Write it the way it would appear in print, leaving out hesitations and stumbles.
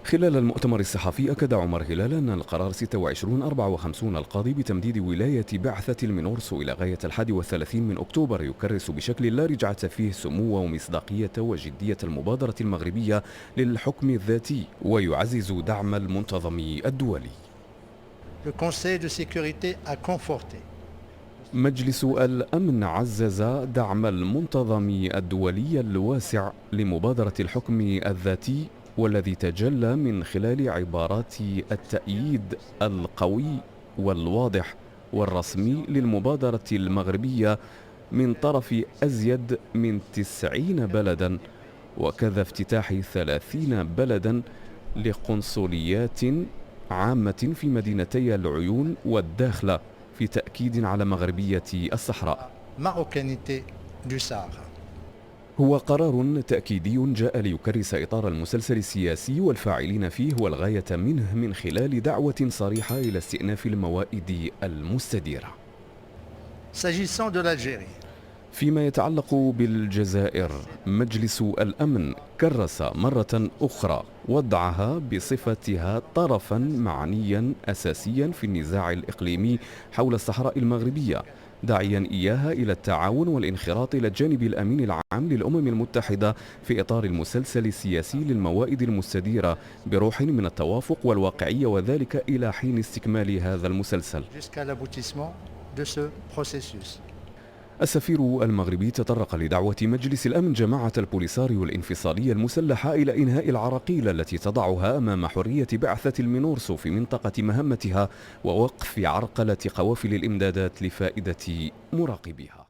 خلال المؤتمر الصحفي أكد عمر هلال أن القرار 2654 القاضي بتمديد ولاية بعثة المنورسو إلى غاية 31 من أكتوبر يكرس بشكل لا رجعة فيه سمو ومصداقية وجدية المبادرة المغربية للحكم الذاتي ويعزز دعم المنتظم الدولي. Le Conseil de sécurité a conforté مجلس الأمن عزز دعم المنتظم الدولي الواسع لمبادرة الحكم الذاتي، والذي تجلى من خلال عبارات التأييد القوي والواضح والرسمي للمبادرة المغربية من طرف أزيد من 90 بلدا، وكذا افتتاح 30 بلدا لقنصليات عامة في مدينتي العيون والداخلة، في تأكيد على مغربية الصحراء. marocanité du Sahara. هو قرار تأكيدي جاء ليكرس إطار المسلسل السياسي والفاعلين فيه والغاية منه من خلال دعوة صريحة إلى استئناف الموائد المستديرة. S'agissant de l'Algérie, فيما يتعلق بالجزائر، مجلس الأمن كرس مرة أخرى وضعها بصفتها طرفا معنيا أساسيا في النزاع الإقليمي حول الصحراء المغربية، داعيا إياها إلى التعاون والانخراط إلى جانب الأمين العام للأمم المتحدة في إطار المسلسل السياسي للموائد المستديرة بروح من التوافق والواقعية، وذلك إلى حين استكمال هذا المسلسل. jusqu'à l'aboutissement de ce processus. السفير المغربي تطرق لدعوة مجلس الأمن جماعة البوليساريو الانفصالية المسلحة إلى إنهاء العراقيل التي تضعها أمام حرية بعثة المنورسو في منطقة مهمتها ووقف عرقلة قوافل الإمدادات لفائدة مراقبيها.